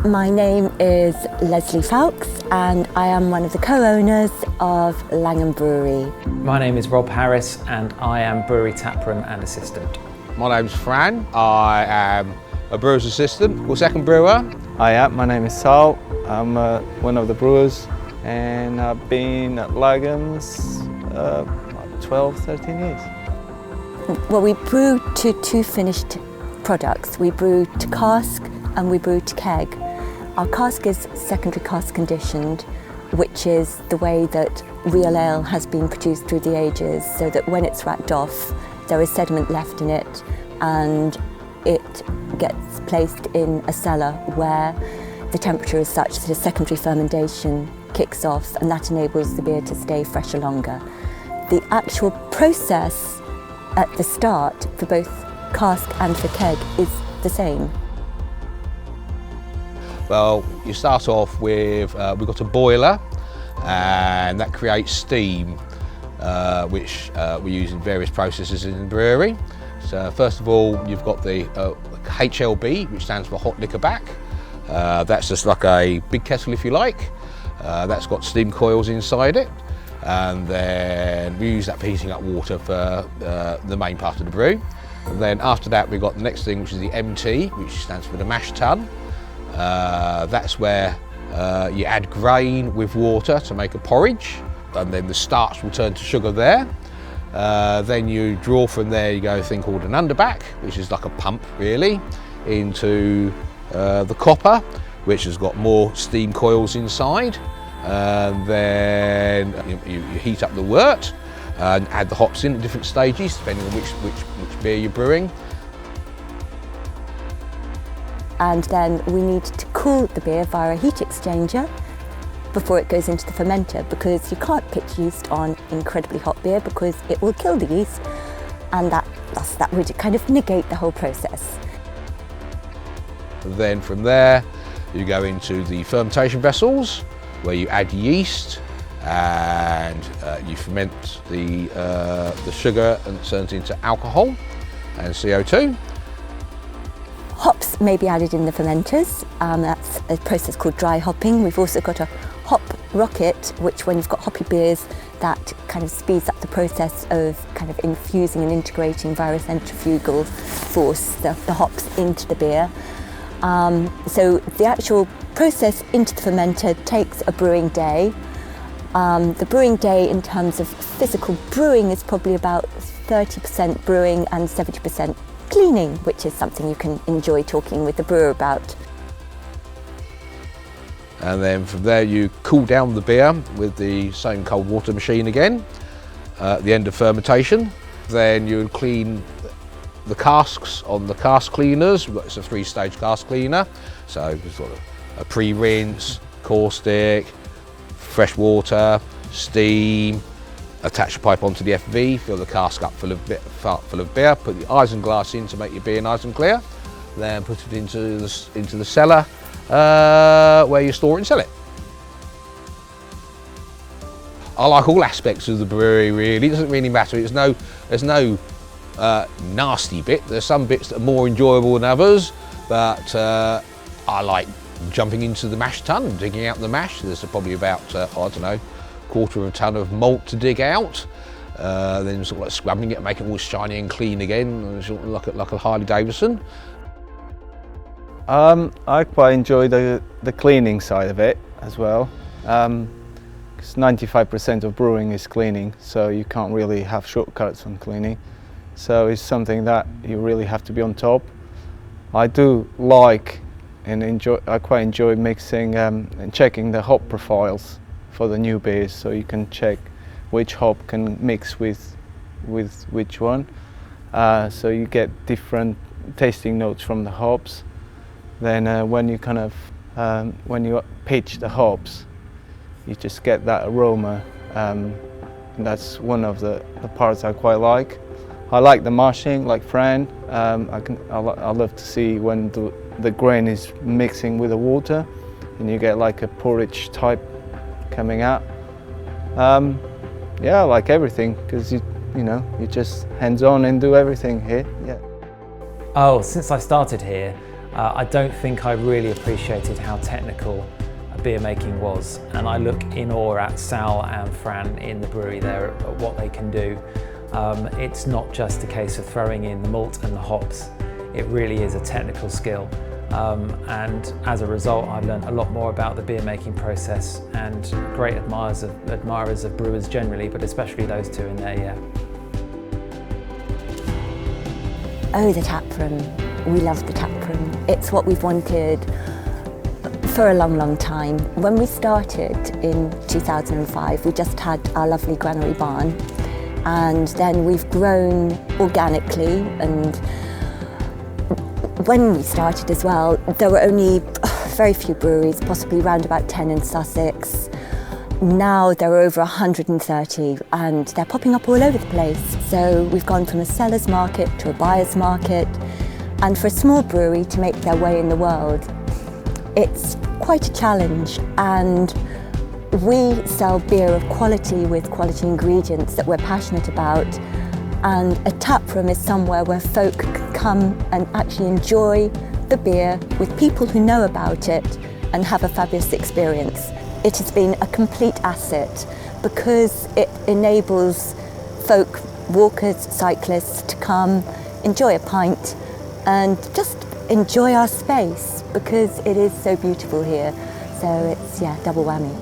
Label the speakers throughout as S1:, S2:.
S1: My name is Leslie Fowkes and I am one of the co-owners of Langham Brewery.
S2: My name is Rob Harris and I am brewery taproom and assistant.
S3: My name's Fran. I am a brewer's assistant or second brewer.
S4: Hi, my name is Sal. I'm one of the brewers and I've been at Langham's 12, 13 years.
S1: Well, we brew to two finished products. We brew to cask and we brew to keg. Our cask is secondary cask conditioned, which is the way that real ale has been produced through the ages, so that when it's racked off, there is sediment left in it and it gets placed in a cellar where the temperature is such that a secondary fermentation kicks off, and that enables the beer to stay fresher longer. The actual process at the start for both cask and for keg is the same.
S3: Well, you start off with, we've got a boiler and that creates steam, which we use in various processes in the brewery. So first of all, you've got the HLB, which stands for hot liquor back. That's just like a big kettle, if you like. That's got steam coils inside it. And then we use that for heating up water for the main part of the brew. And then after that, we've got the next thing, which is the MT, which stands for the mash tun. That's where you add grain with water to make a porridge, and then the starch will turn to sugar there. Then you draw from there, you go a thing called an underback, which is like a pump really, into the copper, which has got more steam coils inside. And then you heat up the wort and add the hops in at different stages, depending on which beer you're brewing.
S1: And then we need to cool the beer via a heat exchanger before it goes into the fermenter, because you can't pitch yeast on incredibly hot beer because it will kill the yeast, and that would kind of negate the whole process.
S3: Then from there you go into the fermentation vessels, where you add yeast and you ferment the sugar, and it turns into alcohol and CO2.
S1: Hops may be added in the fermenters. That's a process called dry hopping. We've also got a hop rocket, which when you've got hoppy beers, that kind of speeds up the process of kind of infusing and integrating via a centrifugal force the hops into the beer. So the actual process into the fermenter takes a brewing day. The brewing day in terms of physical brewing is probably about 30% brewing and 70% cleaning, which is something you can enjoy talking with the brewer about.
S3: And then from there you cool down the beer with the same cold water machine again at the end of fermentation. Then you clean the casks on the cask cleaners. It's a 3-stage cask cleaner, so it's sort of a pre-rinse, caustic, fresh water, steam. Attach the pipe onto the FV, fill the cask up full of beer, put the isinglass in to make your beer nice and clear, then put it into the cellar where you store it and sell it. I like all aspects of the brewery really. It doesn't really matter. There's no nasty bit. There's some bits that are more enjoyable than others, but I like jumping into the mash tun and digging out the mash. There's probably about I don't know, quarter of a ton of malt to dig out, then sort of like scrubbing it, making it all shiny and clean again, sort of like a Harley Davidson.
S4: I quite enjoy the cleaning side of it as well, because 95% of brewing is cleaning, so you can't really have shortcuts on cleaning. So it's something that you really have to be on top. I do like and I quite enjoy mixing and checking the hop profiles for the new beers, so you can check which hop can mix with which one. So you get different tasting notes from the hops. Then when you when you pitch the hops, you just get that aroma, and that's one of the parts I quite like. I like the mashing, like Fran. I love to see when the grain is mixing with the water, and you get like a porridge type coming out. Yeah, I like everything, because you just hands-on and do everything here. Yeah.
S2: Oh, since I started here, I don't think I really appreciated how technical beer making was, and I look in awe at Sal and Fran in the brewery there at what they can do. It's not just a case of throwing in the malt and the hops, it really is a technical skill. And as a result, I've learned a lot more about the beer making process, and great admirers of brewers generally, but especially those two in there, yeah.
S1: Oh, the taproom. We love the taproom. It's what we've wanted for a long, long time. When we started in 2005, we just had our lovely granary barn, and then we've grown organically. And when we started as well, there were only very few breweries, possibly around about 10 in Sussex. Now there are over 130, and they're popping up all over the place. So we've gone from a seller's market to a buyer's market, and for a small brewery to make their way in the world, it's quite a challenge. And we sell beer of quality with quality ingredients that we're passionate about. And a taproom is somewhere where folk can come and actually enjoy the beer with people who know about it and have a fabulous experience. It has been a complete asset because it enables folk, walkers, cyclists to come, enjoy a pint and just enjoy our space because it is so beautiful here. So it's, yeah, double whammy.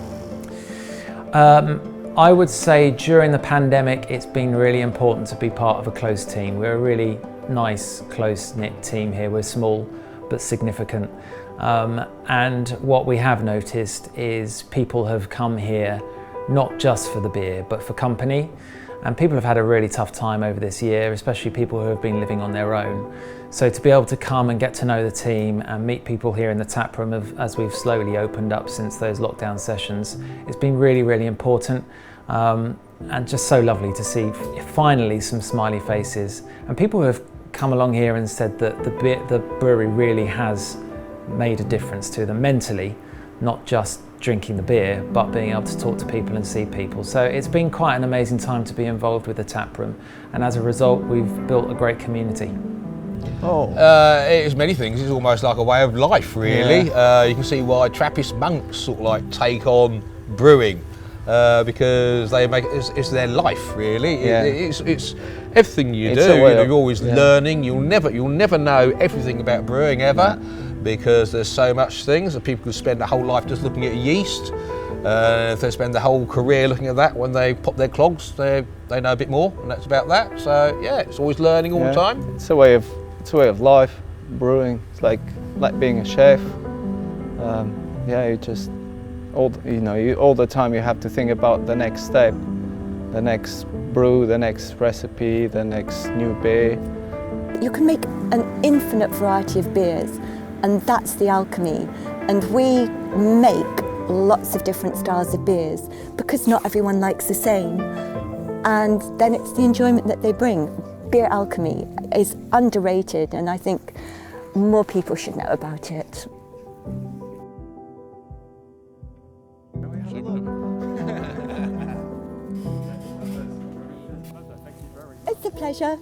S2: I would say during the pandemic, it's been really important to be part of a close team. We're a really nice, close-knit team here. We're small, but significant. And what we have noticed is people have come here not just for the beer, but for company. And people have had a really tough time over this year, especially people who have been living on their own. So to be able to come and get to know the team and meet people here in the taproom as we've slowly opened up since those lockdown sessions, it's been really, really important. And just so lovely to see finally some smiley faces. And people who have come along here and said that the brewery really has made a difference to them mentally, not just drinking the beer, but being able to talk to people and see people. So it's been quite an amazing time to be involved with the taproom, and as a result we've built a great community.
S3: It's many things. It's almost like a way of life, really.
S4: Yeah.
S3: You can see why Trappist monks sort of like take on brewing, because they make it's their life, really.
S4: Yeah.
S3: It's everything you
S4: It's
S3: do.
S4: a way
S3: You're
S4: of-
S3: always
S4: yeah.
S3: learning. You'll never know everything about brewing ever, because there's so much things that people could spend their whole life just looking at yeast. If they spend their whole career looking at that, when they pop their clogs, they know a bit more, and that's about that. So yeah, it's always learning all the time.
S4: It's a way of life. Brewing. It's like being a chef. You just all the time you have to think about the next step, the next brew, the next recipe, the next new beer.
S1: You can make an infinite variety of beers, and that's the alchemy. And we make lots of different styles of beers because not everyone likes the same. And then it's the enjoyment that they bring. Beer alchemy is underrated, and I think more people should know about it. It's a pleasure.